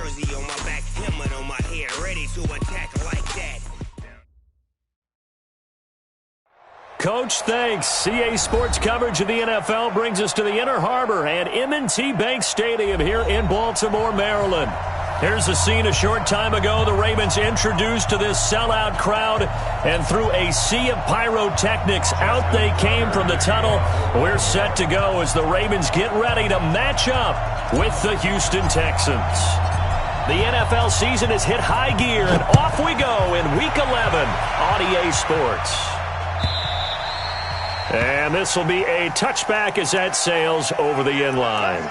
jersey on my back, helmet on my head, ready to attack like that. Coach, thanks. CA Sports coverage of the NFL brings us to the Inner Harbor and M&T Bank Stadium here in Baltimore, Maryland. Here's the scene a short time ago. The Ravens introduced to this sellout crowd, and through a sea of pyrotechnics, out they came from the tunnel. We're set to go as the Ravens get ready to match up with the Houston Texans. The NFL season has hit high gear, and off we go in Week 11 on EA Sports. And this will be a touchback as that sails over the end line.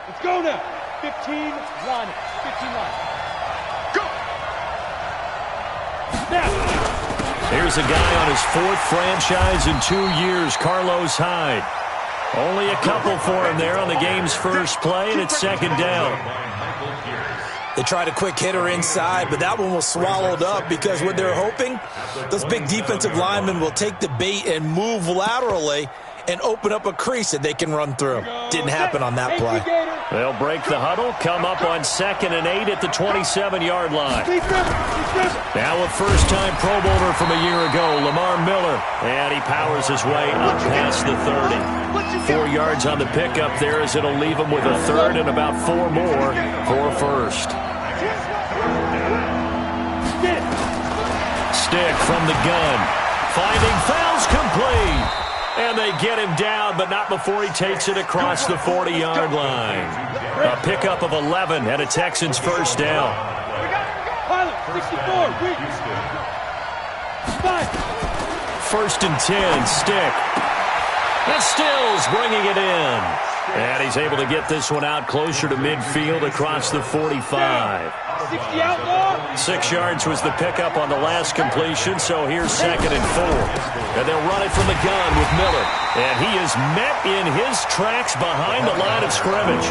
Let's go now. 15 line. 15 line. Go. Now. Here's a guy on his fourth franchise in 2 years, Carlos Hyde. Only a couple for him there on the game's first play, and it's second down. They tried a quick hitter inside, but that one was swallowed up because what they're hoping, those big defensive linemen will take the bait and move laterally and open up a crease that they can run through. Didn't happen on that play. They'll break the huddle, come up on 2nd and 8 at the 27-yard line. Now a first-time Pro Bowler from a year ago, Lamar Miller. And he powers his way up past the 30. 4 yards on the pickup there as it'll leave him with a third and about 4 more for a first. Stick from the gun. Finding fouls complete. And they get him down, but not before he takes it across the 40-yard line. A pickup of 11 and a Texans first down. First and 10, Stick. And Stills bringing it in. And he's able to get this one out closer to midfield across the 45. 6 yards was the pickup on the last completion, so here's 2nd and 4. And they'll run it from the gun with Miller. And he is met in his tracks behind the line of scrimmage.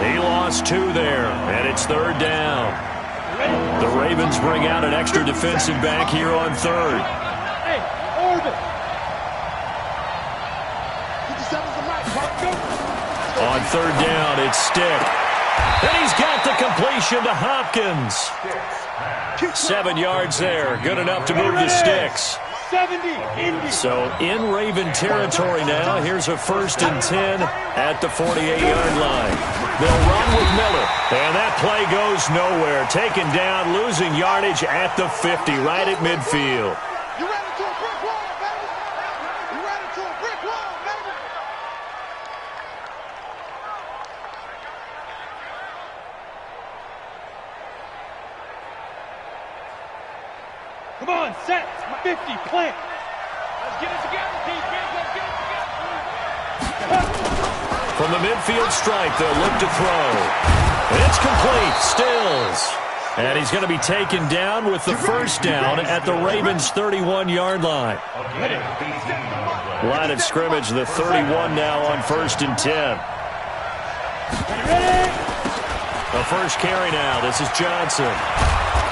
He lost 2 there, and it's 3rd down. The Ravens bring out an extra defensive back here on 3rd. On 3rd down, it's Stick. And he's got the completion to Hopkins. 7 yards there. Good enough to move the Sticks. So in Raven territory now. Here's a 1st and 10 at the 48-yard line. They'll run with Miller. And that play goes nowhere. Taken down, losing yardage at the 50, right at midfield. Come on, set. 50, plant. Let's get it together, team. Let's get it together. From the midfield stripe, they'll look to throw. And it's complete. Stills. And he's going to be taken down with the first down at the Ravens' 31-yard line. Line of scrimmage, the 31 now on 1st and 10. The first carry now. This is Johnson.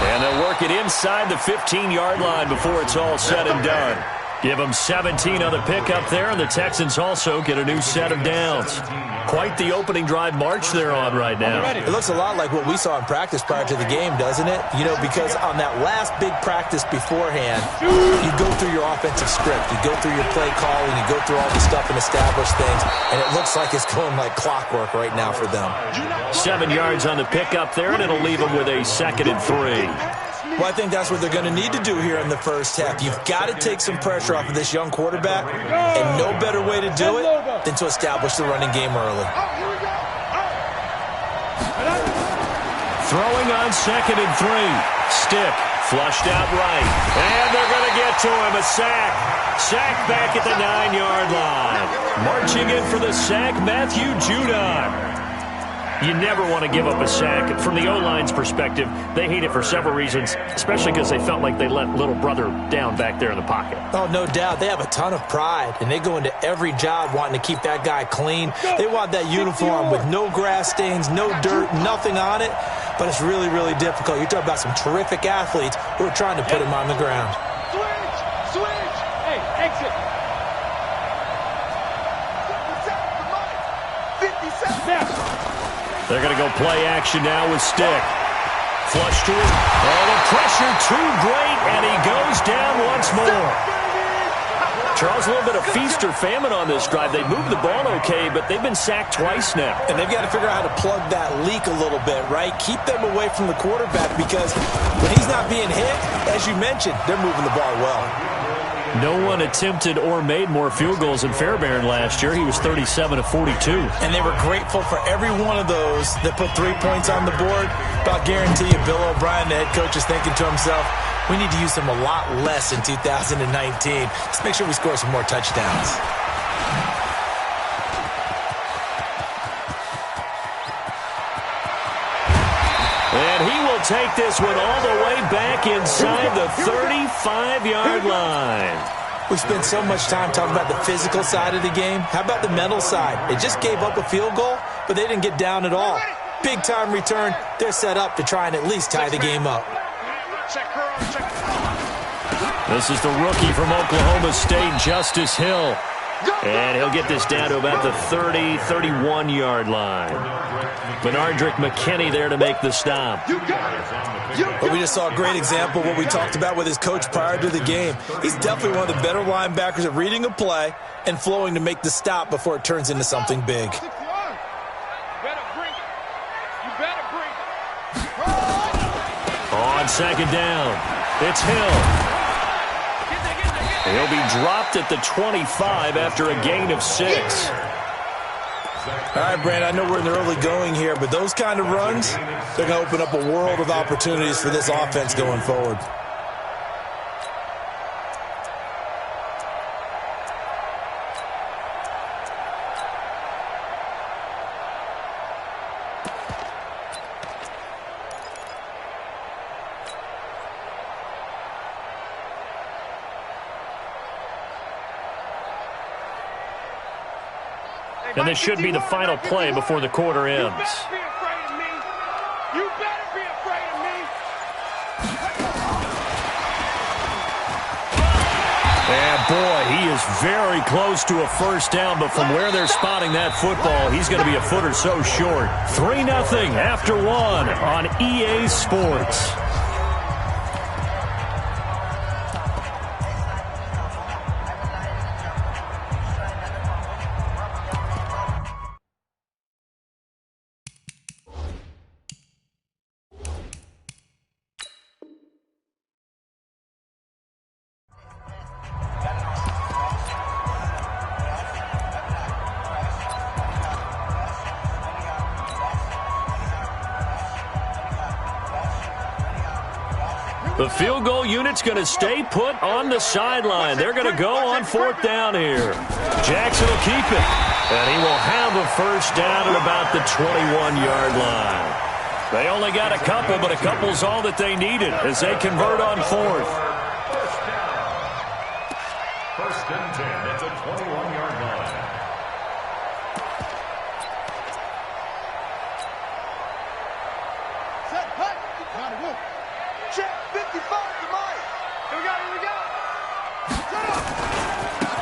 And they'll work it inside the 15-yard line before it's all said and done. Give them 17 on the pickup there, and the Texans also get a new set of downs. Quite the opening drive march they're on right now. It looks a lot like what we saw in practice prior to the game, doesn't it? You know, because on that last big practice beforehand, you go through your offensive script, you go through your play calling, you go through all the stuff and establish things, and it looks like it's going like clockwork right now for them. 7 yards on the pickup there, and it'll leave them with a 2nd and 3. Well, I think that's what they're going to need to do here in the first half. You've got to take some pressure off of this young quarterback, and no better way to do it than to establish the running game early. Throwing on 2nd and 3. Stick flushed out right. And they're going to get to him. A sack. Sack back at the 9-yard line. Marching in for the sack, Matthew Judon. You never want to give up a sack. From the O-line's perspective, they hate it for several reasons, especially because they felt like they let little brother down back there in the pocket. Oh, no doubt. They have a ton of pride, and they go into every job wanting to keep that guy clean. They want that uniform with no grass stains, no dirt, nothing on it, but it's really, really difficult. You're talking about some terrific athletes who are trying to put him on the ground. Switch! Hey, exit! They're going to go play action now with Stick. Flush to him. Oh, the pressure too great, and he goes down once more. Charles, a little bit of feast or famine on this drive. They moved the ball okay, but they've been sacked twice now. And they've got to figure out how to plug that leak a little bit, right? Keep them away from the quarterback because when he's not being hit, as you mentioned, they're moving the ball well. No one attempted or made more field goals than Fairbairn last year. He was 37 of 42. And they were grateful for every one of those that put 3 points on the board. But I'll guarantee you, Bill O'Brien, the head coach, is thinking to himself, we need to use them a lot less in 2019. Let's make sure we score some more touchdowns. And he will take this one all the way back inside the 35-yard line. We spent so much time talking about the physical side of the game. How about the mental side? They just gave up a field goal, but they didn't get down at all. Big-time return. They're set up to try and at least tie the game up. This is the rookie from Oklahoma State, Justice Hill. And he'll get this down to about the 30, 31-yard line. Benardrick McKinney there to make the stop. But we just saw a great example of what we talked about with his coach prior to the game. He's definitely one of the better linebackers at reading a play and flowing to make the stop before it turns into something big. On second down, it's Hill. He'll be dropped at the 25 after a gain of 6. All right, Brand, I know we're in the early going here, but those kind of runs, they're going to open up a world of opportunities for this offense going forward. And this should be the final play before the quarter ends. You better be afraid of me. And boy, he is very close to a first down, but from where they're spotting that football, he's going to be a foot or so short. 3-0 after 1 on EA Sports. The field goal unit's going to stay put on the sideline. They're going to go on 4th down here. Jackson will keep it, and he will have a first down at about the 21-yard line. They only got a couple, but a couple's all that they needed as they convert on 4th. First and 10 at the 21-yard line. Set, cut. Check 55 to Mike. Here we go.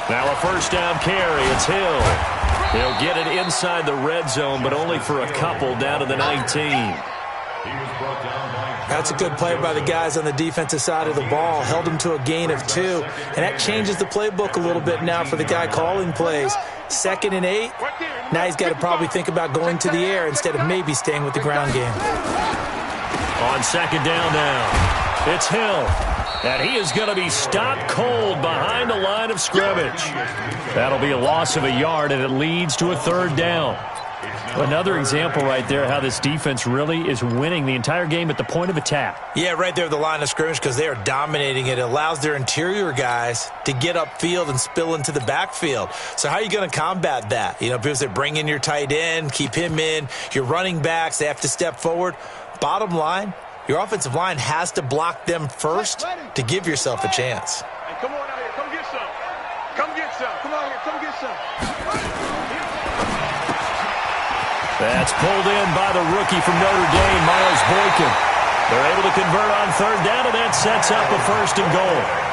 Now a first down carry. It's Hill. He'll get it inside the red zone, but only for a couple down to the 19. That's a good play by the guys on the defensive side of the ball. Held him to a gain of 2. And that changes the playbook a little bit now for the guy calling plays. 2nd and 8. Now he's got to probably think about going to the air instead of maybe staying with the ground game. On second down now, it's Hill. And he is going to be stopped cold behind the line of scrimmage. That'll be a loss of a yard, and it leads to a 3rd down. Another example right there how this defense really is winning the entire game at the point of attack. Yeah, right there at the line of scrimmage because they are dominating it. It allows their interior guys to get upfield and spill into the backfield. So how are you going to combat that? You know, because they bring in your tight end, keep him in. Your running backs, they have to step forward. Bottom line, your offensive line has to block them first to give yourself a chance. Hey, come on out here. Come get some. Come get some. Come on here. Come get some. That's pulled in by the rookie from Notre Dame, Miles Boykin. They're able to convert on third down, and that sets up a 1st and goal.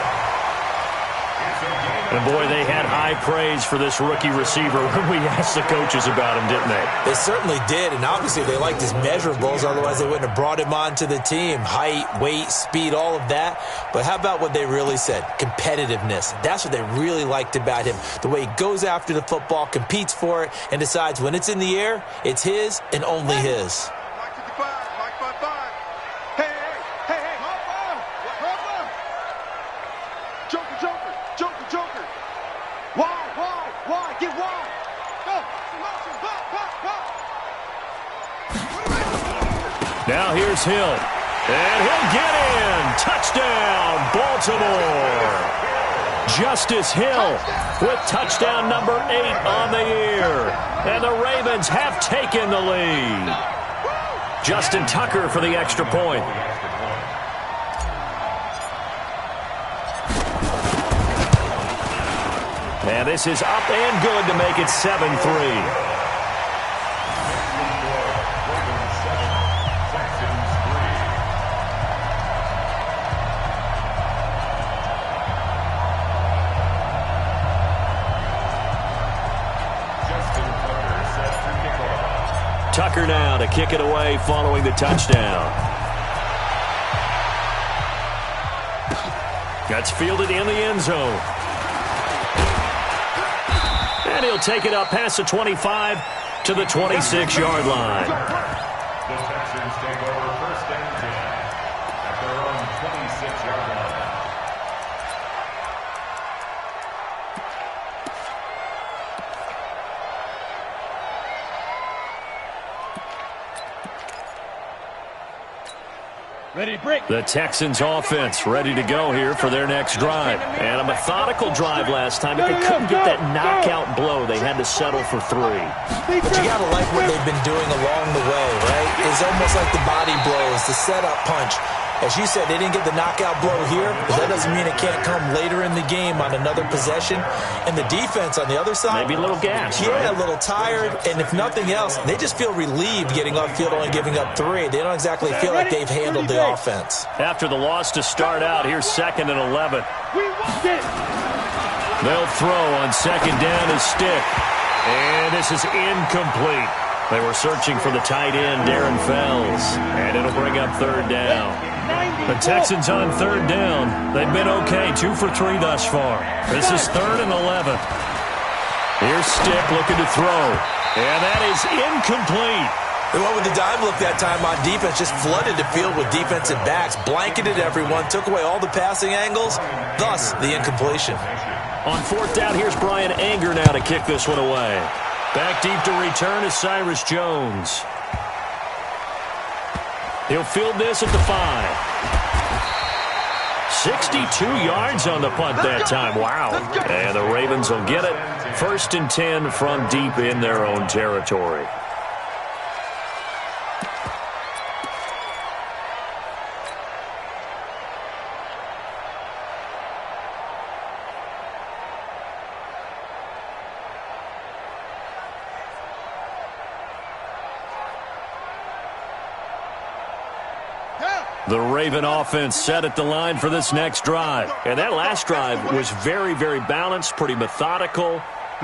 And, boy, they had high praise for this rookie receiver when we asked the coaches about him, didn't they? They certainly did, and obviously they liked his measurables. Otherwise, they wouldn't have brought him onto the team. Height, weight, speed, all of that. But how about what they really said? Competitiveness. That's what they really liked about him. The way he goes after the football, competes for it, and decides when it's in the air, it's his and only his. Now here's Hill. And he'll get in. Touchdown, Baltimore. Justice Hill with touchdown number 8 on the year. And the Ravens have taken the lead. Justin Tucker for the extra point. And this is up and good to make it 7-3. Tucker now to kick it away following the touchdown. That's fielded in the end zone. And he'll take it up past the 25 to the 26-yard line. The Texans take over 1st and 10 at their own 26-yard line. Ready to break. The Texans offense ready to go here for their next drive. And a methodical drive last time, but they couldn't get that knockout blow. They had to settle for 3. But you got to like what they've been doing along the way, right? It's almost like the body blows, the setup punch. As you said, they didn't get the knockout blow here, but that doesn't mean it can't come later in the game on another possession. And the defense on the other side, maybe a little gas. Yeah, a little tired. And if nothing else, they just feel relieved getting upfield, only giving up 3. They don't exactly feel like they've handled the offense. After the loss to start out, here's 2nd and 11. They'll throw on 2nd down as Stick. And this is incomplete. They were searching for the tight end, Darren Fells. And it'll bring up 3rd down. The Texans on 3rd down. They've been okay, 2 for 3 thus far. This is 3rd and 11. Here's Stick looking to throw. And that is incomplete. They went with the dime look that time on defense, just flooded the field with defensive backs, blanketed everyone, took away all the passing angles, thus the incompletion. On 4th down, here's Brian Anger now to kick this one away. Back deep to return is Cyrus Jones. He'll field this at the 5. 62 yards on the punt that time. Wow. And the Ravens will get it. 1st and 10 from deep in their own territory. The Raven offense set at the line for this next drive. And that last drive was very, very balanced, pretty methodical.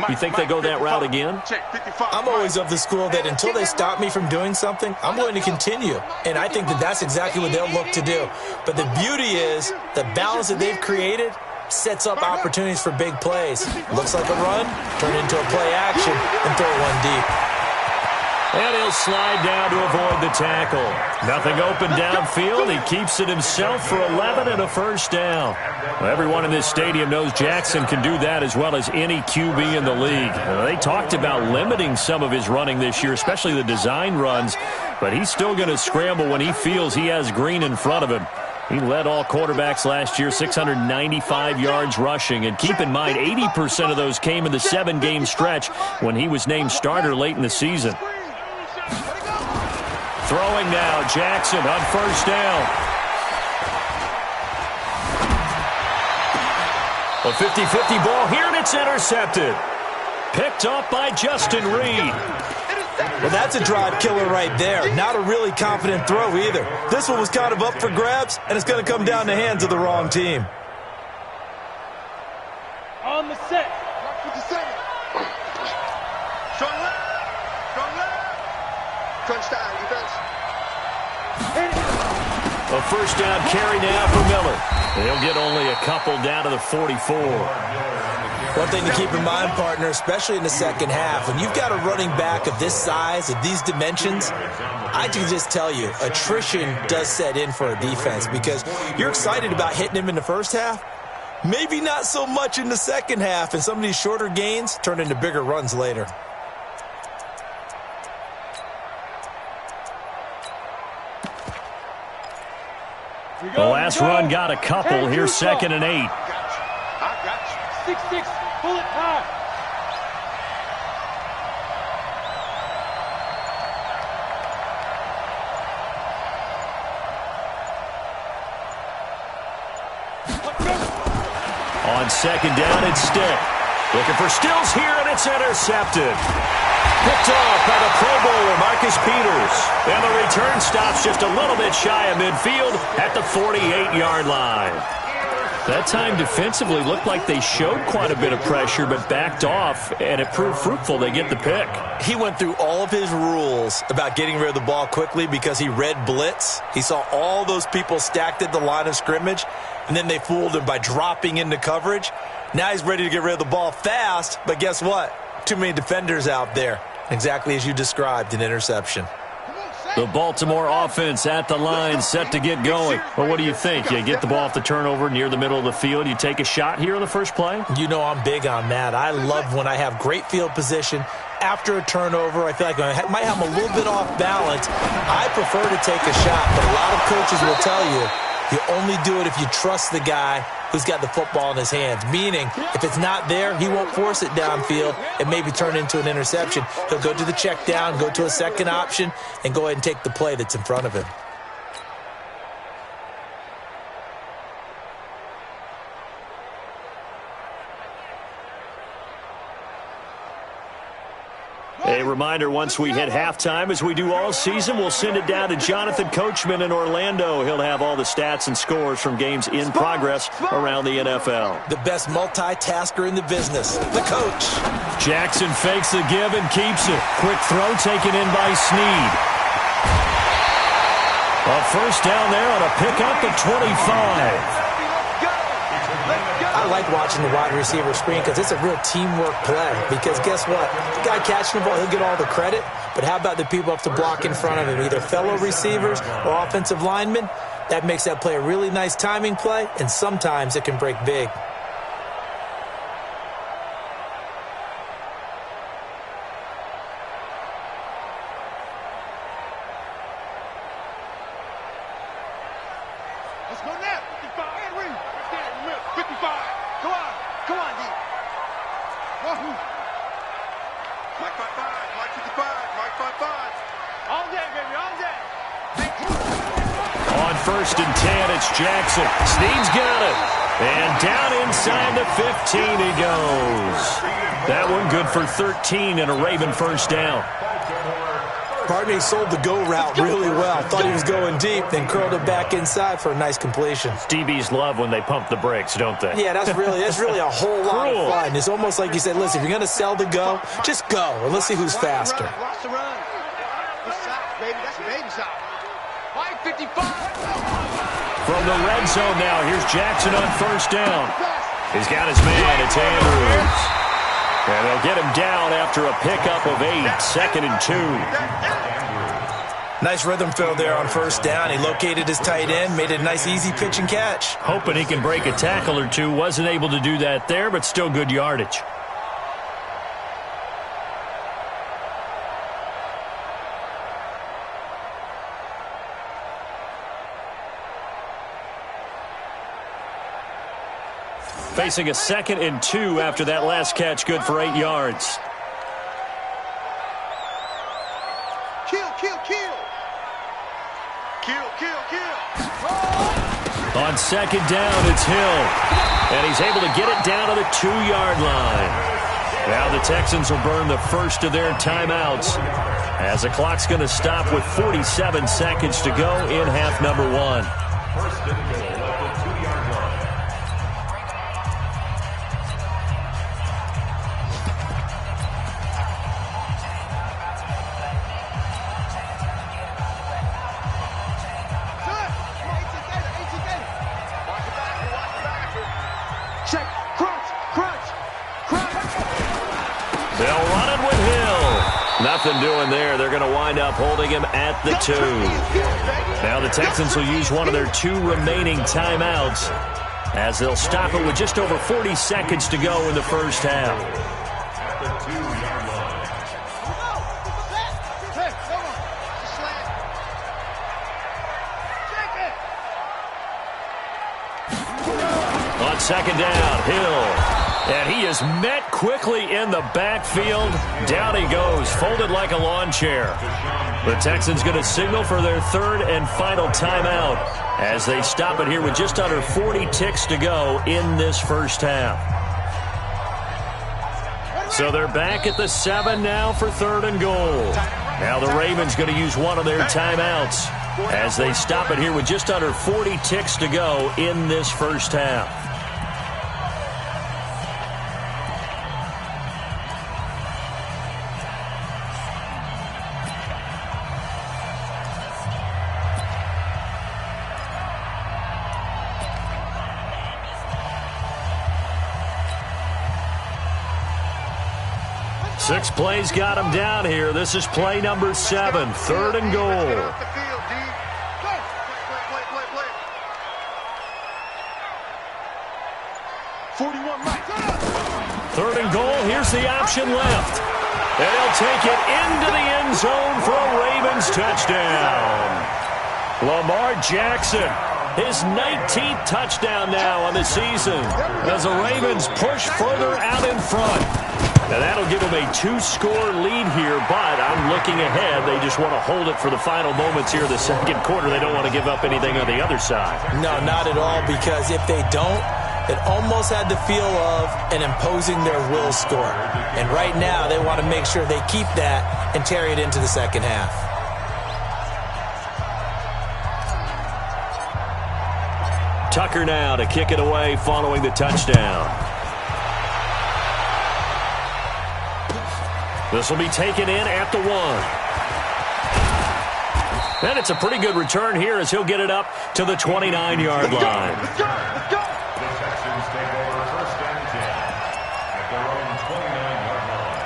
You think they go that route again? I'm always of the school that until they stop me from doing something, I'm going to continue. And I think that that's exactly what they'll look to do. But the beauty is the balance that they've created sets up opportunities for big plays. Looks like a run, turn into a play action, and throw one deep. And he'll slide down to avoid the tackle. Nothing open downfield. He keeps it himself for 11 and a first down. Well, everyone in this stadium knows Jackson can do that as well as any QB in the league. They talked about limiting some of his running this year, especially the design runs, but he's still going to scramble when he feels he has green in front of him. He led all quarterbacks last year, 695 yards rushing. And keep in mind, 80% of those came in the 7-game stretch when he was named starter late in the season. Throwing now, Jackson on first down. A 50-50 ball here, and it's intercepted. Picked off by Justin Reed. Well, that's a drive killer right there. Not a really confident throw either. This one was kind of up for grabs, and it's going to come down the hands of the wrong team. On the set. With the center. Strong left. Strong left. Crunch time, defense. A first down carry now for Miller. He'll get only a couple down to the 44. One thing to keep in mind, partner, especially in the second half, when you've got a running back of this size, of these dimensions, I can just tell you, attrition does set in for a defense because you're excited about hitting him in the first half, maybe not so much in the second half, and some of these shorter gains turn into bigger runs later. The last run got a couple. Here's 2nd and 8. I got you. 6-6. Pull it high. On 2nd down, it's Stick. Looking for Stills here, and it's intercepted. Picked off by the Pro Bowler, Marcus Peters. And the return stops just a little bit shy of midfield at the 48-yard line. That time defensively looked like they showed quite a bit of pressure but backed off, and it proved fruitful. They get the pick. He went through all of his rules about getting rid of the ball quickly because he read blitz. He saw all those people stacked at the line of scrimmage, and then they fooled him by dropping into coverage. Now he's ready to get rid of the ball fast, but guess what? Too many defenders out there. Exactly as you described, an interception. The Baltimore offense at the line, set to get going. Well, what do you think? You get the ball off the turnover near the middle of the field. You take a shot here on the first play? You know I'm big on that. I love when I have great field position. After a turnover, I feel like I might have them a little bit off balance. I prefer to take a shot, but a lot of coaches will tell you, you only do it if you trust the guy who's got the football in his hands. Meaning, if it's not there, he won't force it downfield and maybe turn it into an interception. He'll go to the check down, go to a second option, and go ahead and take the play that's in front of him. A reminder, once we hit halftime, as we do all season, we'll send it down to Jonathan Coachman in Orlando. He'll have all the stats and scores from games in progress around the NFL. The best multitasker in the business, the coach. Jackson fakes the give and keeps it. Quick throw taken in by Snead. A first down there on a pickup at 25. I like watching the wide receiver screen because it's a real teamwork play. Because guess what? The guy catching the ball, he'll get all the credit. But how about the people up to block in front of him? Either fellow receivers or offensive linemen. That makes that play a really nice timing play, and sometimes it can break big. Let's go now. 55. And read. 55. Come on. Come on, D. Wahoo. Mike 55. Mike 55. Mike 55. All day, baby. All day. On 1st and 10, it's Jackson. Snead's got it. And down inside the 15 he goes. That one good for 13 and a Raven first down. Partner, he sold the go route really well. Thought he was going deep, then curled it back inside for a nice completion. DBs love when they pump the brakes, don't they? Yeah, that's really a whole lot of fun. It's almost like you said, listen, if you're going to sell the go, just go, and let's see who's faster. Watch the run. Good side, baby. That's a baby side. Mike 55. From the red zone now, here's Jackson on first down. He's got his man, it's Andrews. And they'll get him down after a pickup of 8, 2nd and 2. Nice rhythm throw there on first down. He located his tight end, made it a nice easy pitch and catch. Hoping he can break a tackle or two. Wasn't able to do that there, but still good yardage. Facing a 2nd and 2 after that last catch, good for 8 yards. Kill, kill, kill. Kill, kill, kill. On 2nd down, it's Hill. And he's able to get it down to the 2-yard line. Now the Texans will burn the first of their timeouts as the clock's going to stop with 47 seconds to go in half number 1. First and goal at the 2-yard line. Check. Crunch, crunch, crunch. They'll run it with Hill. Nothing doing there. They're going to wind up holding him at the 2. Now the Texans will use one of their 2 remaining timeouts as they'll stop it with just over 40 seconds to go in the first half. At the 2-yard line. On 2nd down, Hill. And he is met quickly in the backfield. Down he goes, folded like a lawn chair. The Texans going to signal for their 3rd and final timeout as they stop it here with just under 40 ticks to go in this first half. So they're back at the 7 now for 3rd and goal. Now the Ravens going to use one of their timeouts as they stop it here with just under 40 ticks to go in this first half. Six plays got him down here. This is play number 7, 3rd and goal. Off the field, D. Go. Play. 41 right. 3rd and goal. Here's the option left. And he'll take it into the end zone for a Ravens touchdown. Lamar Jackson, his 19th touchdown now on the season as the Ravens push further out in front. Now that'll give them a 2-score lead here, but I'm looking ahead. They just want to hold it for the final moments here of the second quarter. They don't want to give up anything on the other side. No, not at all, because if they don't, it almost had the feel of an imposing their will score. And right now, they want to make sure they keep that and carry it into the second half. Tucker now to kick it away following the touchdown. This will be taken in at the 1. And it's a pretty good return here as he'll get it up to the 29-yard line. Let's go. Let's go. The Texans take over first and 10 at their own 29-yard line.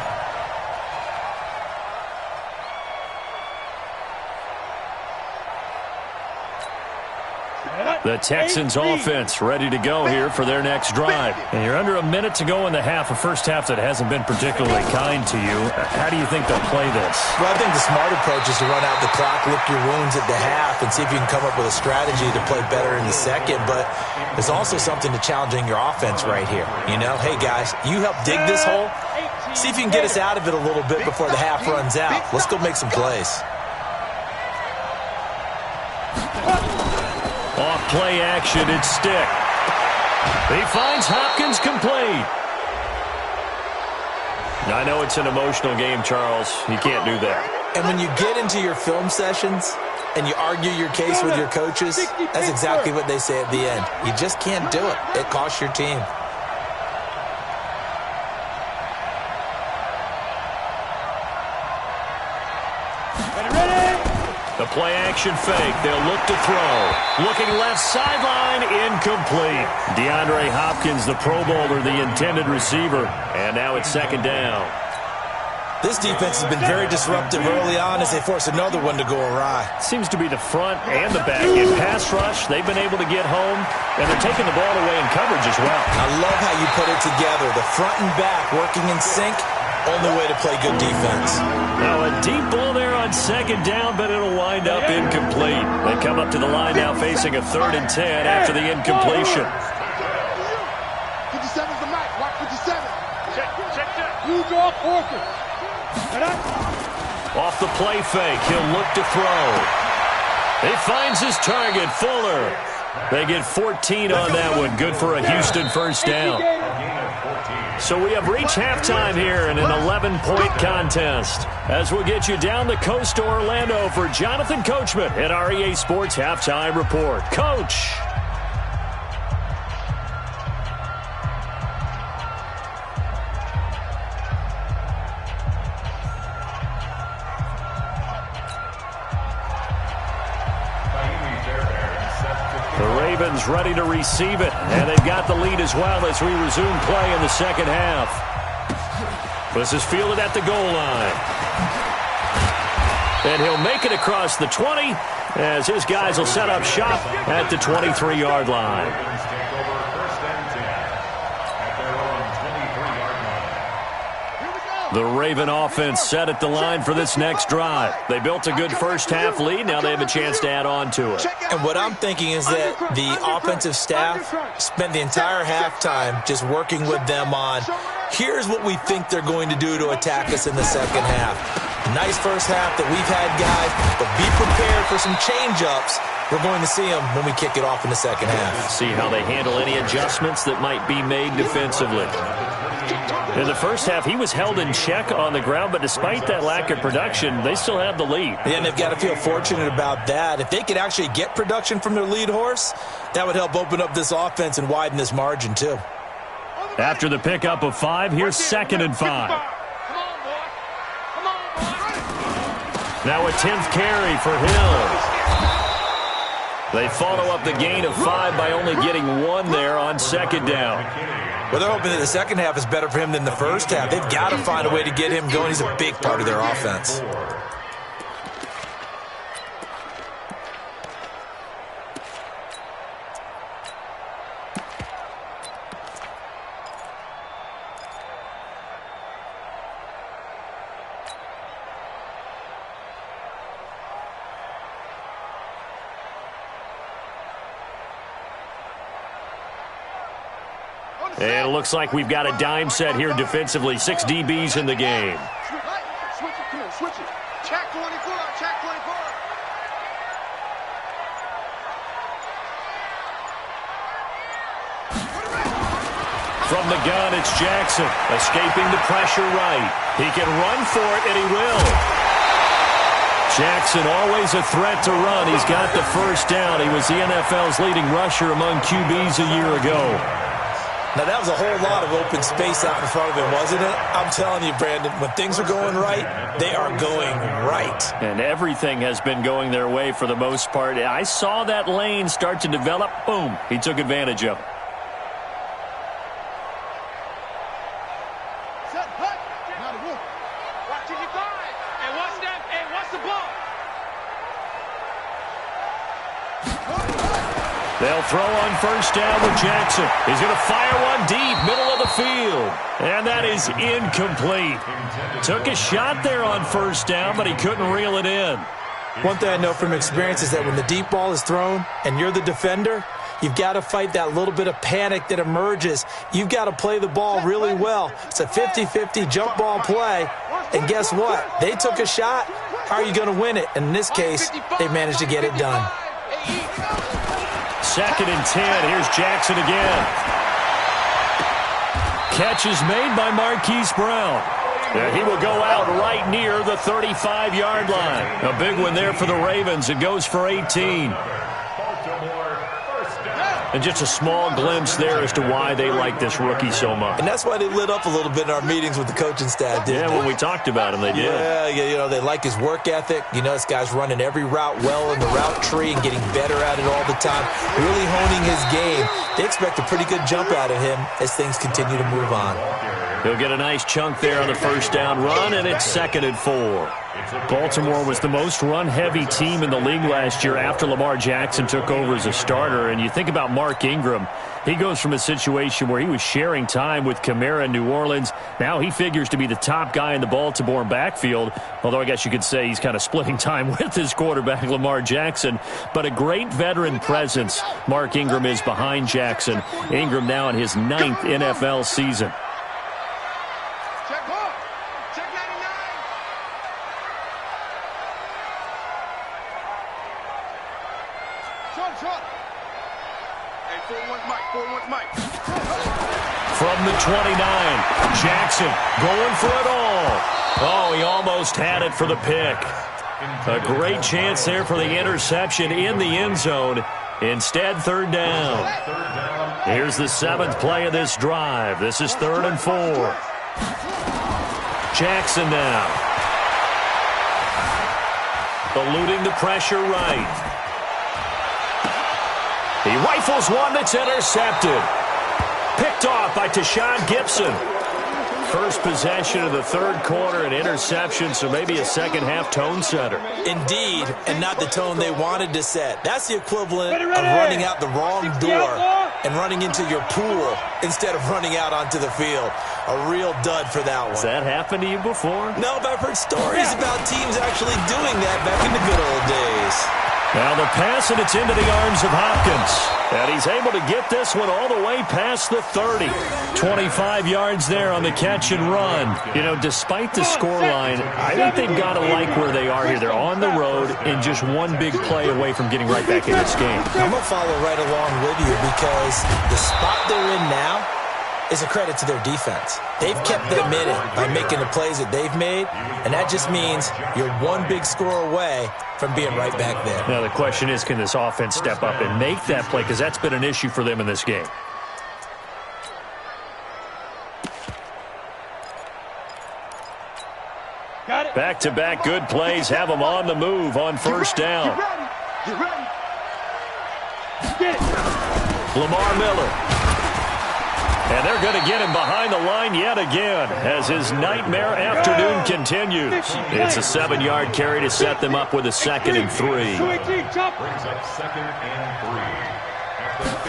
The Texans offense ready to go here for their next drive. And you're under a minute to go in the half, a first half that hasn't been particularly kind to you. How do you think they'll play this? Well, I think the smart approach is to run out the clock, lick your wounds at the half, and see if you can come up with a strategy to play better in the second. But there's also something to challenging your offense right here. You know, hey, guys, you help dig this hole. See if you can get us out of it a little bit before the half runs out. Let's go make some plays. Off play action, it's Stick. He finds Hopkins complete. I know it's an emotional game, Charles. You can't do that. And when you get into your film sessions and you argue your case with your coaches, that's exactly what they say at the end. You just can't do it. It costs your team. The play-action fake. They'll look to throw. Looking left sideline, incomplete. DeAndre Hopkins, the Pro Bowler, the intended receiver. And now it's 2nd down. This defense has been very disruptive early on as they force another one to go awry. Seems to be the front and the back. In pass rush, they've been able to get home, and they're taking the ball away in coverage as well. I love how you put it together. The front and back working in sync, only way to play good defense. Now a deep ball there on second down, but it'll wind up incomplete. They come up to the line now facing a 3rd and 10 after the incompletion. 57's the mic. Watch 57. Check that. You draw quarter. Off the play fake, he'll look to throw. He finds his target, Fuller. They get 14 on that one. Good for a Houston first down. So we have reached halftime here in an 11-point contest. As we'll get you down the coast to Orlando for Jonathan Coachman at our EA Sports Halftime Report. Coach. Ready to receive it, and they've got the lead as well as we resume play in the second half. This is fielded at the goal line. And he'll make it across the 20 as his guys will set up shop at the 23-yard line. The Raven offense set at the line for this next drive. They built a good first-half lead. Now they have a chance to add on to it. And what I'm thinking is that the offensive staff spent the entire halftime just working with them on, here's what we think they're going to do to attack us in the second half. Nice first half that we've had, guys, but be prepared for some change-ups. We're going to see them when we kick it off in the second half. See how they handle any adjustments that might be made defensively. In the first half, he was held in check on the ground, but despite that lack of production, they still have the lead. Yeah, and they've got to feel fortunate about that. If they could actually get production from their lead horse, that would help open up this offense and widen this margin, too. After the pickup of 5, here's 2nd and 5. Now a 10th carry for Hill. They follow up the gain of 5 by only getting 1 there on 2nd down. Well, they're hoping that the second half is better for him than the first half. They've got to find a way to get him going. He's a big part of their offense. And it looks like we've got a dime set here defensively. 6 DBs in the game. Switch it. Come on, switch it. Check 24. Check 24. From the gun, it's Jackson. Escaping the pressure right. He can run for it, and he will. Jackson always a threat to run. He's got the first down. He was the NFL's leading rusher among QBs a year ago. Now, that was a whole lot of open space out in front of him, wasn't it? I'm telling you, Brandon, when things are going right, they are going right. And everything has been going their way for the most part. I saw that lane start to develop. Boom. He took advantage of it. Set, hut. Now the wolf. Watch it, you find. And what's that? And what's the ball? They'll throw on first down with Jackson. He's going to fire one deep, middle of the field. And that is incomplete. Took a shot there on first down, but he couldn't reel it in. One thing I know from experience is that when the deep ball is thrown and you're the defender, you've got to fight that little bit of panic that emerges. You've got to play the ball really well. It's a 50-50 jump ball play. And guess what? They took a shot. How are you going to win it? And in this case, they managed to get it done. 2nd and 10. Here's Jackson again. Catch is made by Marquise Brown. He will go out right near the 35-yard line. A big one there for the Ravens. It goes for 18. And just a small glimpse there as to why they like this rookie so much. And that's why they lit up a little bit in our meetings with the coaching staff, didn't they? When we talked about him, they did. Yeah, you know, they like his work ethic. You know, this guy's running every route well in the route tree and getting better at it all the time, really honing his game. They expect a pretty good jump out of him as things continue to move on. He'll get a nice chunk there on the first down run, and it's 2nd and 4. Baltimore was the most run-heavy team in the league last year after Lamar Jackson took over as a starter. And you think about Mark Ingram, he goes from a situation where he was sharing time with Kamara in New Orleans. Now he figures to be the top guy in the Baltimore backfield, although I guess you could say he's kind of splitting time with his quarterback, Lamar Jackson. But a great veteran presence Mark Ingram is behind Jackson. Ingram now in his 9th NFL season. From the 29, Jackson going for it all. Oh, he almost had it for the pick. A great chance there for the interception in the end zone. Instead, 3rd down. Here's the 7th play of this drive. This is 3rd and 4. Jackson now. Eluding the pressure right. He rifles one that's intercepted. Picked off by Tashawn Gibson. First possession of the 3rd quarter, an interception, so maybe a second-half tone setter. Indeed, and not the tone they wanted to set. That's the equivalent of running out the wrong door and running into your pool instead of running out onto the field. A real dud for that one. Has that happened to you before? No, but I've heard stories about teams actually doing that back in the good old days. Now the pass, and it's into the arms of Hopkins. And he's able to get this one all the way past the 30. 25 yards there on the catch and run. You know, despite the scoreline, I think they've got to like where they are here. They're on the road and just one big play away from getting right back in this game. I'm going to follow right along with you because the spot they're in now is a credit to their defense. They've kept them in it by making the plays that they've made, and that just means you're one big score away from being right back there. Now the question is, can this offense step up and make that play? Because that's been an issue for them in this game. Back-to-back good plays have them on the move on 1st down. Get ready. Lamar Miller. And they're going to get him behind the line yet again as his nightmare afternoon continues. It's a 7-yard carry to set them up with a 2nd and 3. Brings up 2nd and 3.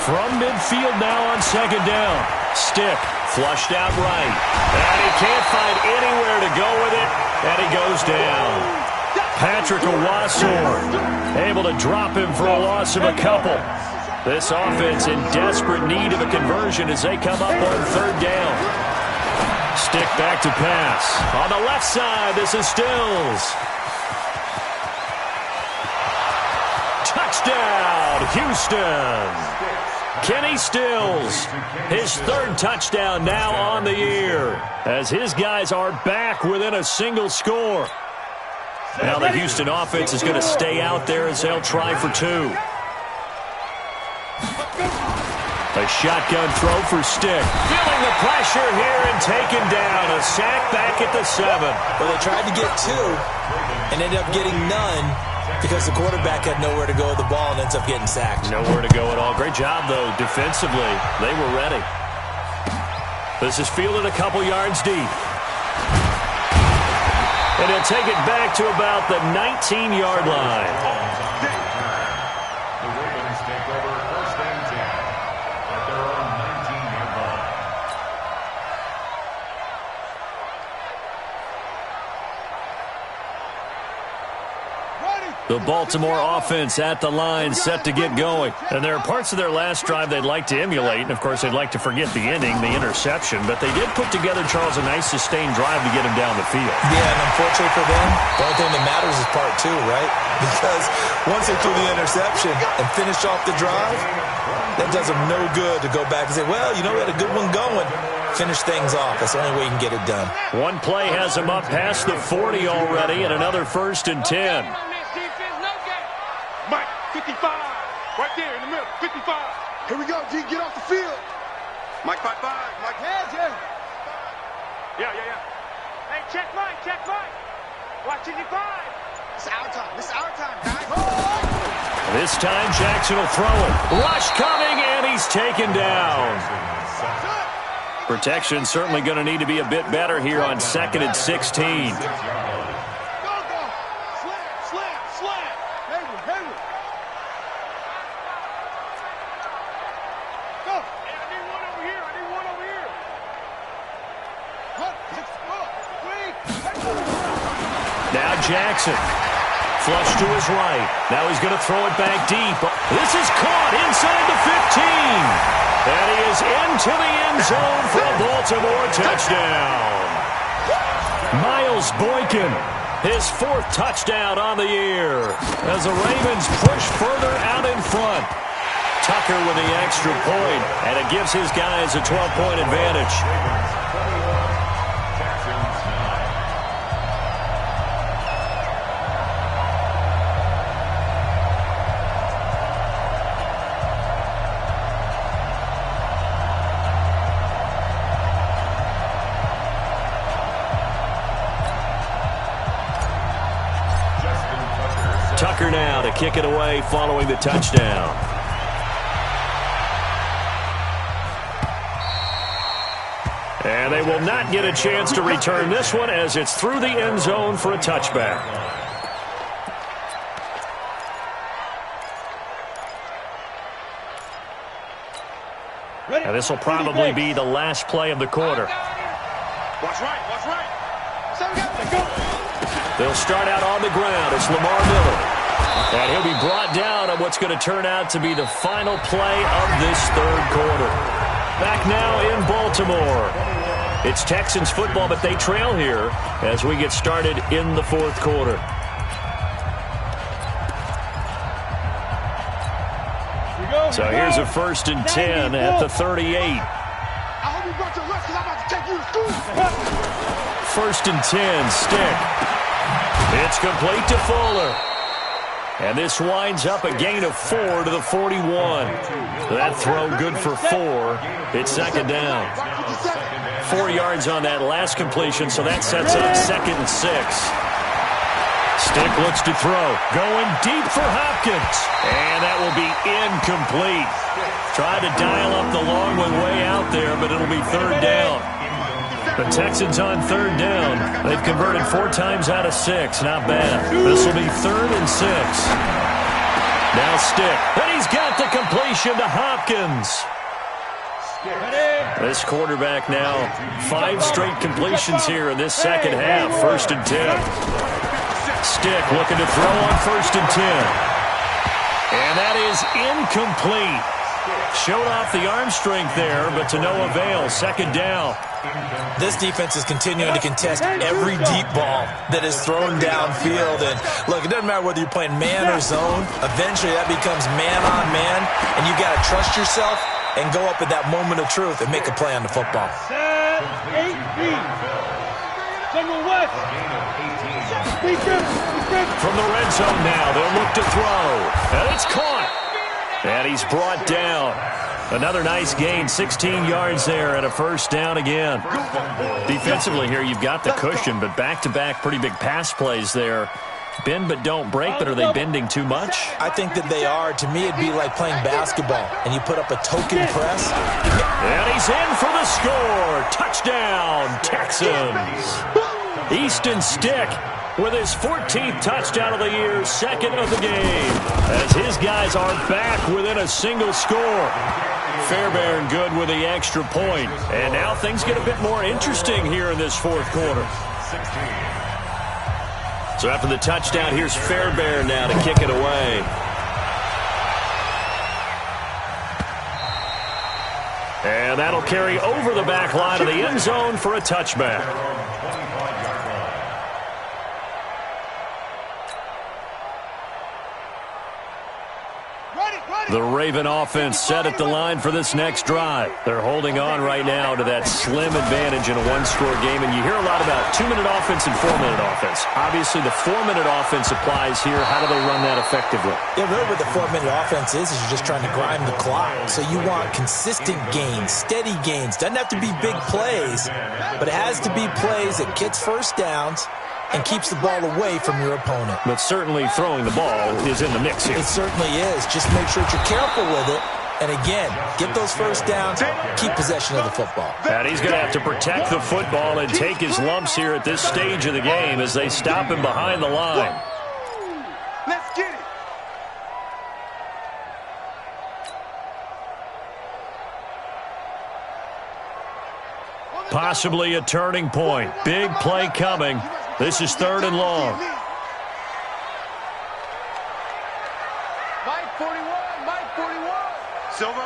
From midfield now on 2nd down. Stick flushed out right. And he can't find anywhere to go with it. And he goes down. Patrick Owasor able to drop him for a loss of a couple. This offense in desperate need of a conversion as they come up on 3rd down. Stick back to pass. On the left side, this is Stills. Touchdown, Houston. Kenny Stills, his 3rd touchdown now on the year as his guys are back within a single score. Now the Houston offense is going to stay out there as they'll try for 2. A shotgun throw for Stick. Feeling the pressure here and taken down. A sack back at the 7. Well, they tried to get 2 and ended up getting none because the quarterback had nowhere to go with the ball and ends up getting sacked. Nowhere to go at all. Great job, though, defensively. They were ready. This is fielded a couple yards deep. And he'll take it back to about the 19-yard line. The Baltimore offense at the line, set to get going. And there are parts of their last drive they'd like to emulate. And, of course, they'd like to forget the ending, the interception. But they did put together, Charles, a nice sustained drive to get him down the field. Yeah, and unfortunately for them, the only thing that matters is part 2, right? Because once they threw the interception and finished off the drive, that does them no good to go back and say, well, you know, we had a good one going. Finish things off. That's the only way you can get it done. One play has them up past the 40 already and another 1st and 10. Mike, 55. Right there in the middle, 55. Here we go, G. Get off the field. Mike, 5-5. Mike, yeah. Yeah. Hey, check Mike. Watch 55. It's our time, guys. This time, Jackson will throw it. Rush coming, and he's taken down. Protection certainly going to need to be a bit better here on 2nd and 16. Now Jackson. Flush to his right. Now he's going to throw it back deep. This is caught inside the 15. And he is into the end zone for a Baltimore touchdown. Miles Boykin, his 4th touchdown on the year, as the Ravens push further out in front. Tucker with the extra point, and it gives his guys a 12-point advantage. Tucker now to kick it away following the touchdown. And they will not get a chance to return this one as it's through the end zone for a touchback. And this will probably be the last play of the quarter. Watch right, watch right. They'll start out on the ground. It's Lamar Miller. And he'll be brought down on what's going to turn out to be the final play of this 3rd quarter. Back now in Baltimore. It's Texans football, but they trail here as we get started in the 4th quarter. So here's a 1st and 10 at the 38. I hope you brought your lunch because I'm about to take you to school. 1st and 10, Stick. It's complete to Fuller. And this winds up a gain of 4 to the 41. That throw good for 4. It's 2nd down. 4 yards on that last completion, so that sets up 2nd and 6. Stick looks to throw. Going deep for Hopkins. And that will be incomplete. Tried to dial up the long one way out there, but it'll be 3rd down. The Texans on 3rd down. They've converted 4 times out of 6. Not bad. This will be 3rd and 6. Now Stick. And he's got the completion to Hopkins. This quarterback now, 5 straight completions here in this 2nd half. 1st and 10. Stick looking to throw on 1st and 10. And that is incomplete. Showed off the arm strength there, but to no avail. 2nd down. This defense is continuing to contest every deep ball that is thrown downfield. And look, it doesn't matter whether you're playing man or zone. Eventually that becomes man on man, and you got to trust yourself and go up at that moment of truth and make a play on the football. From the red zone now, they'll look to throw. And it's caught. And he's brought down. Another nice gain, 16 yards there and a 1st down again. Defensively here, you've got the cushion, but back-to-back pretty big pass plays there. Bend but don't break, but are they bending too much? I think that they are. To me, it'd be like playing basketball, and you put up a token press. And he's in for the score. Touchdown, Texans. Easton Stick with his 14th touchdown of the year, 2nd of the game, as his guys are back within a single score. Fairbairn good with the extra point. And now things get a bit more interesting here in this 4th quarter. So after the touchdown, here's Fairbairn now to kick it away. And that'll carry over the back line of the end zone for a touchback. The Raven offense set at the line for this next drive. They're holding on right now to that slim advantage in a 1-score game, and you hear a lot about 2-minute offense and 4-minute offense. Obviously, the 4-minute offense applies here. How do they run that effectively? Yeah, really what the 4-minute offense is you're just trying to grind the clock. So you want consistent gains, steady gains. Doesn't have to be big plays, but it has to be plays that gets 1st downs and keeps the ball away from your opponent. But certainly throwing the ball is in the mix here. It certainly is. Just make sure that you're careful with it And again, get those first downs, keep possession of the football. And he's going to have to protect the football and take his lumps here at this stage of the game as they stop him behind the line. Let's get it. Possibly a turning point. Big play coming. This is 3rd and long. Mike 41, Mike 41. Silver.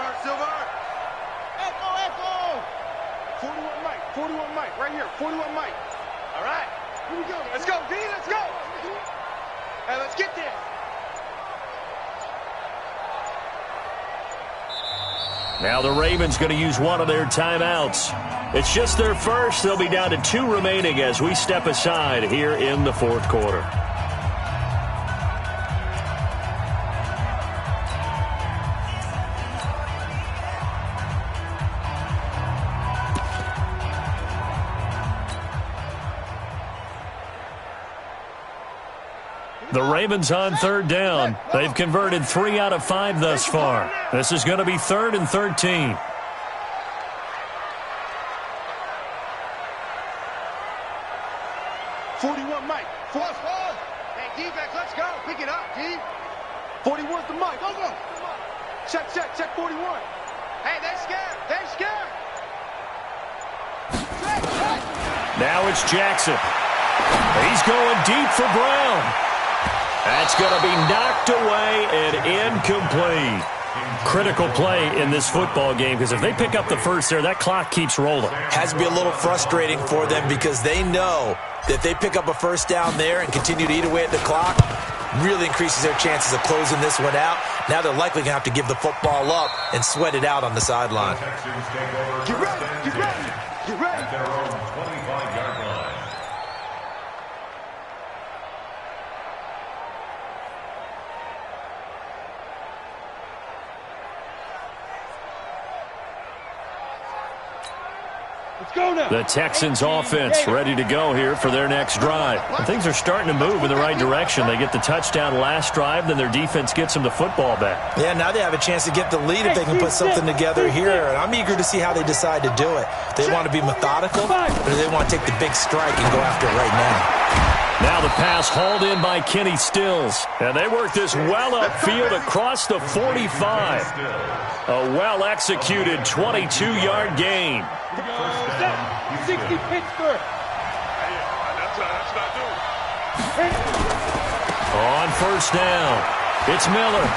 Echo. 41 Mike, right here. 41 Mike. All right. Here we go. Let's go, D. Let's go. Hey, let's get there. Now the Ravens going to use one of their timeouts. It's just their first. They'll be down to 2 remaining as we step aside here in the 4th quarter. The Ravens on 3rd down. They've converted 3 out of 5 thus far. This is going to be 3rd and 13. 41 Mike. Hey, D-back, let's go. Pick it up, D. 41's the Mike. Go. Check 41. Hey, they're scared. Now it's Jackson. He's going deep for Brown. That's going to be knocked away and incomplete. Critical play in this football game because if they pick up the first there, that clock keeps rolling. Has to be a little frustrating for them because they know that if they pick up a first down there and continue to eat away at the clock, really increases their chances of closing this one out. Now they're likely going to have to give the football up and sweat it out on the sideline. Get ready. At their own 25-yard line. Let's go now. The Texans offense ready to go here for their next drive. And things are starting to move in the right direction. They get the touchdown last drive, then their defense gets them the football back. Yeah, now they have a chance to get the lead if they can put something together here. And I'm eager to see how they decide to do it. They want to be methodical, or do they want to take the big strike and go after it right now? Now the pass hauled in by Kenny Stills. And they work this well upfield across the 45. A well-executed 22-yard gain. 60 Pittsburgh. That's what I do. On first down, it's Miller.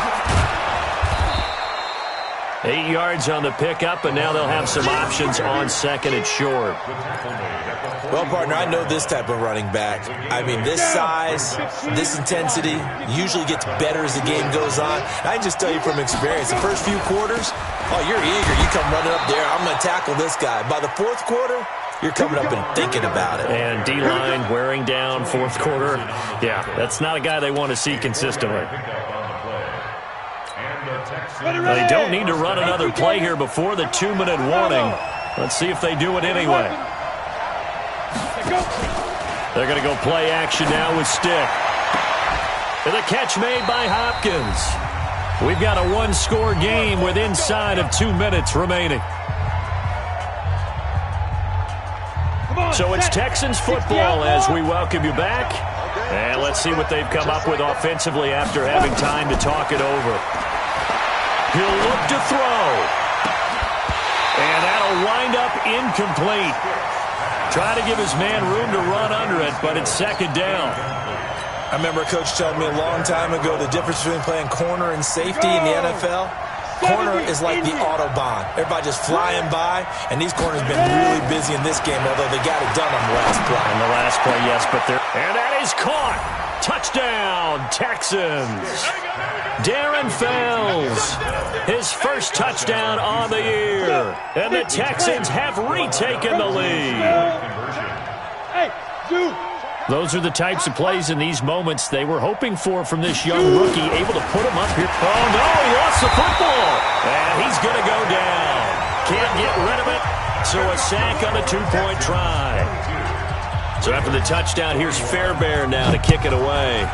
8 yards on the pickup, and now they'll have some options on 2nd and short. Well, partner, I know this type of running back. I mean, this size, this intensity usually gets better as the game goes on. I can just tell you from experience, the first few quarters, oh, you're eager. You come running up there, I'm going to tackle this guy. By the 4th quarter, you're coming up and thinking about it. And D-line wearing down 4th quarter. Yeah, that's not a guy they want to see consistently. They don't need to run another play here before the 2-minute warning. Let's see if they do it anyway. They're going to go play action now with Stick. And the catch made by Hopkins. We've got a 1-score game with inside of 2 minutes remaining. So it's Texans football as we welcome you back. And let's see what they've come up with offensively after having time to talk it over. He'll look to throw. And that'll wind up incomplete. Try to give his man room to run under it, but it's 2nd down. I remember a coach telling me a long time ago the difference between playing corner and safety in the NFL. Corner is like the Autobahn. Everybody just flying by, and these corners have been really busy in this game, although they got it done on the last play. On the last play, yes, but they're... And that is caught. Touchdown, Texans. Darren Fells, his first touchdown on the year. And the Texans have retaken the lead. Hey, dude. Those are the types of plays in these moments they were hoping for from this young rookie, able to put him up here. Oh, no, he lost the football. And he's going to go down. Can't get rid of it, so a sack on a 2-point try. So after the touchdown, here's Fairbairn now to kick it away.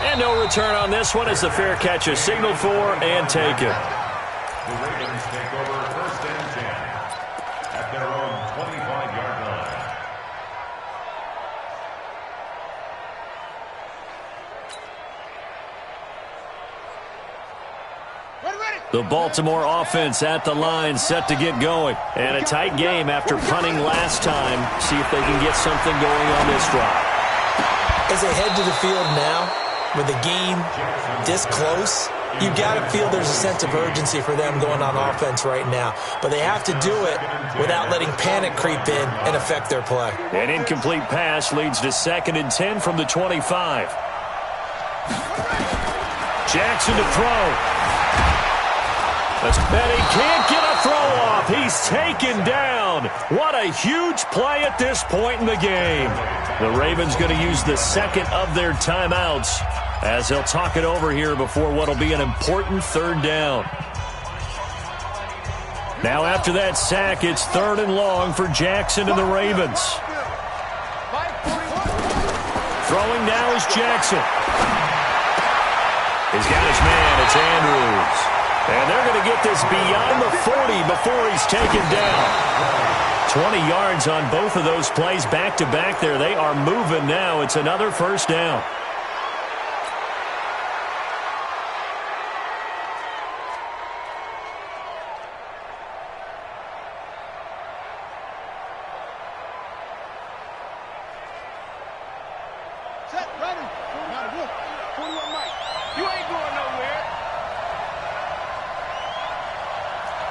And no return on this one as the fair catch is signaled for and taken. The Ravens take over 1st and 10 at their own 25-yard line. The Baltimore offense at the line set to get going. And a tight game after punting last time. See if they can get something going on this drive. As they head to the field now, with the game this close, you've got to feel there's a sense of urgency for them going on offense right now. But they have to do it without letting panic creep in and affect their play. An incomplete pass leads to 2nd and 10 from the 25. Jackson to throw. And he can't get a throw off. He's taken down. What a huge play at this point in the game. The Ravens going to use the 2nd of their timeouts as they'll talk it over here before what will be an important 3rd down. Now after that sack, it's 3rd and long for Jackson and the Ravens. Throwing now is Jackson. He's got his man. It's Andrews. And they're going to get this beyond the 40 before he's taken down. 20 yards on both of those plays back-to-back there. They are moving now. It's another 1st down. Set, ready. Now, look. 41 Mike. You ain't going nowhere.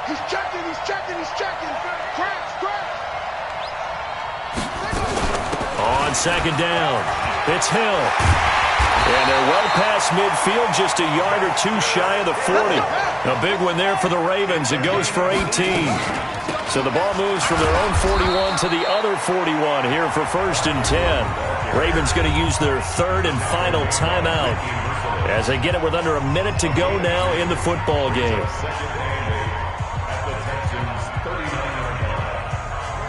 He's checking, he's checking, he's checking. Crash, crash. On 2nd down, it's Hill. And they're well past midfield, just a yard or 2 shy of the 40. A big one there for the Ravens. It goes for 18. So the ball moves from their own 41 to the other 41 here for 1st and 10. Ravens going to use their 3rd and final timeout as they get it with under a minute to go now in the football game.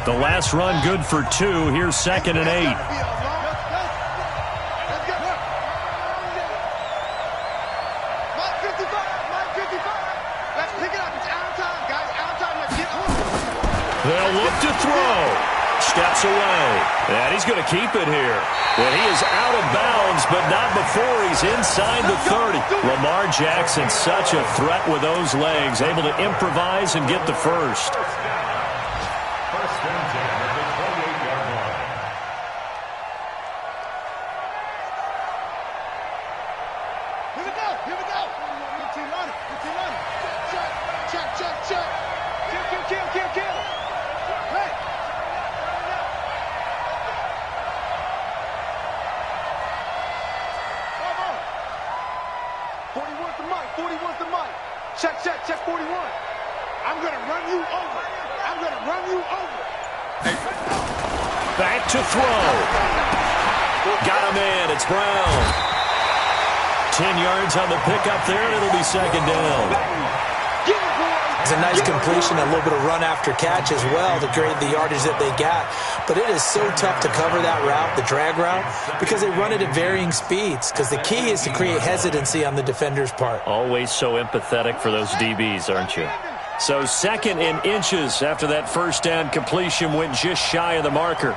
The last run good for 2. Here's 2nd and 8. They'll look to throw. Steps away. And he's going to keep it here. And he is out of bounds, but not before he's inside the 30. Lamar Jackson, such a threat with those legs, able to improvise and get the first. Check 41. I'm going to run you over. I'm going to run you over. Back to throw. Got him in. It's Brown. 10 yards on the pickup there, and it'll be 2nd down. It's a nice completion, a little bit of run after catch as well to create the yardage that they got. But it is so tough to cover that route, the drag route, because they run it at varying speeds. Because the key is to create hesitancy on the defender's part. Always so empathetic for those DBs, aren't you? So 2nd and inches after that 1st down completion went just shy of the marker.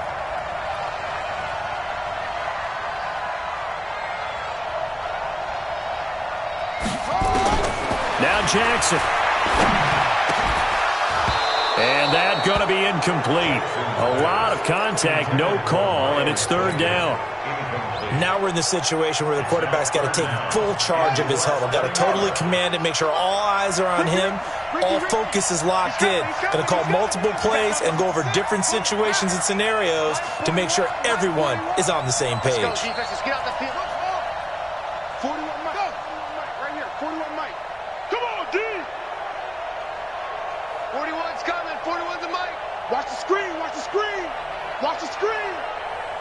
Now Jackson. And that's going to be incomplete. A lot of contact, no call, and it's 3rd down. Now we're in the situation where the quarterback's got to take full charge of his huddle. Got to totally command it, make sure all eyes are on him. All focus is locked in. Going to call multiple plays and go over different situations and scenarios to make sure everyone is on the same page. Let's go, defenses. Get out the field. 41 Mike. Right here, 41 Mike. Come on, D. 41's coming. 41's the Mike. Watch the screen. Watch the screen. Watch the screen.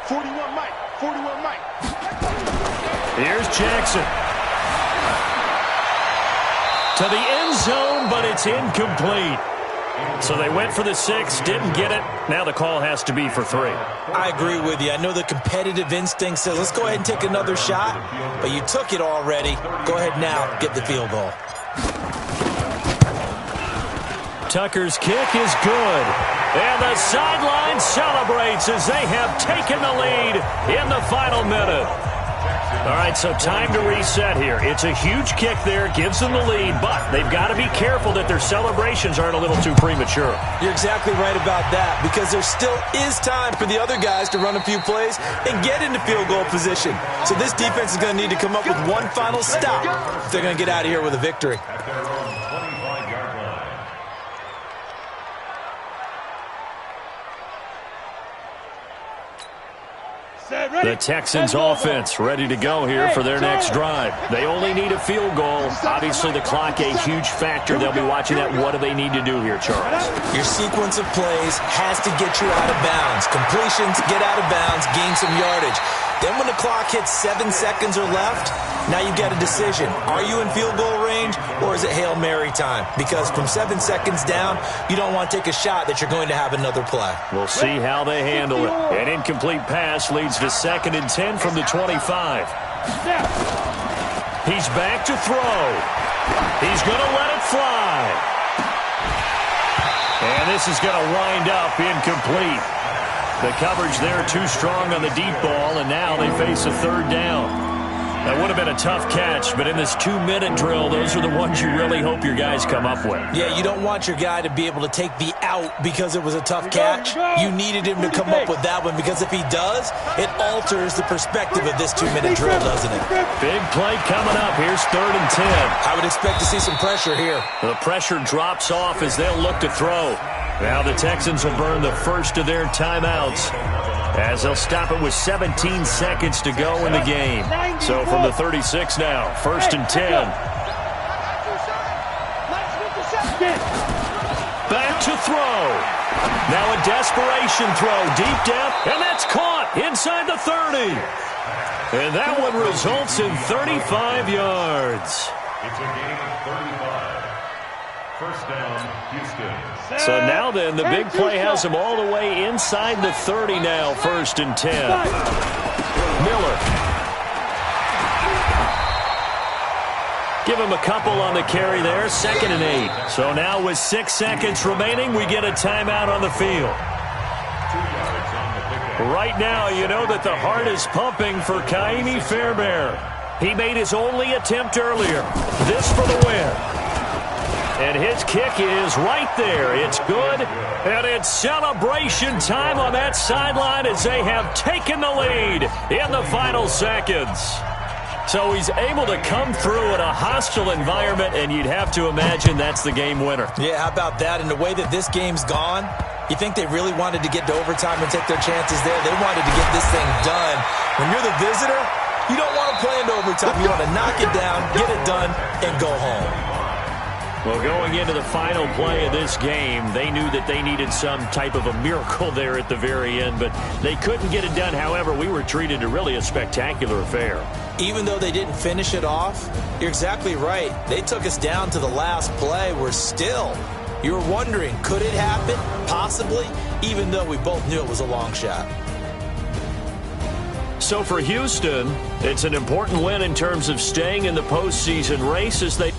41 Mike. 41 Mike. Here's Jackson. To the end zone, but it's incomplete. So they went for the 6, didn't get it. Now the call has to be for 3. I agree with you. I know the competitive instinct says, let's go ahead and take another shot, but you took it already. Go ahead now, get the field goal. Tucker's kick is good. And the sideline celebrates as they have taken the lead in the final minute. All right, so time to reset here. It's a huge kick there, gives them the lead, but they've got to be careful that their celebrations aren't a little too premature. You're exactly right about that, because there still is time for the other guys to run a few plays and get into field goal position. So this defense is going to need to come up with one final stop if they're going to get out of here with a victory. At their own 25-yard line. The Texans offense ready to go here for their next drive. They only need a field goal. Obviously, the clock a huge factor. They'll be watching that. What do they need to do here, Charles? Your sequence of plays has to get you out of bounds. Completions, get out of bounds, gain some yardage. Then when the clock hits 7 seconds or left, now you've got a decision. Are you in field goal range, or is it Hail Mary time? Because from 7 seconds down, you don't want to take a shot that you're going to have another play. We'll see how they handle it. An incomplete pass leads to 2nd and 10 from the 25. He's back to throw. He's going to let it fly. And this is going to wind up incomplete. The coverage there too strong on the deep ball, and now they face a 3rd down. That would have been a tough catch, but in this 2-minute drill, those are the ones you really hope your guys come up with. Yeah, you don't want your guy to be able to take the out because it was a tough catch. You needed him to come up with that one, because if he does, it alters the perspective of this 2-minute drill, doesn't it? Big play coming up. Here's 3rd and 10. I would expect to see some pressure here. The pressure drops off as they'll look to throw. Now the Texans will burn the first of their timeouts, as they'll stop it with 17 seconds to go in the game. So from the 36 now, 1st and 10. Back to throw. Now a desperation throw, deep depth, and that's caught inside the 30. And that one results in 35 yards. It's a gain of 35. First down, Houston. So now then, the big play has them all the way inside the 30 now, 1st and 10. Miller. Give him a couple on the carry there, 2nd and 8. So now with 6 seconds remaining, we get a timeout on the field. 2 yards on the pickup. Right now, you know that the heart is pumping for Kaimi Fairbairn. He made his only attempt earlier. This for the win. And his kick is right there. It's good. And it's celebration time on that sideline as they have taken the lead in the final seconds. So he's able to come through in a hostile environment, and you'd have to imagine that's the game winner. Yeah, how about that? And the way that this game's gone, you think they really wanted to get to overtime and take their chances there? They wanted to get this thing done. When you're the visitor, you don't want to play into overtime. You want to knock it down, get it done, and go home. Well, going into the final play of this game, they knew that they needed some type of a miracle there at the very end, but they couldn't get it done. However, we were treated to really a spectacular affair. Even though they didn't finish it off, you're exactly right. They took us down to the last play. We're still, you were wondering, could it happen? Possibly, even though we both knew it was a long shot. So for Houston, it's an important win in terms of staying in the postseason race as they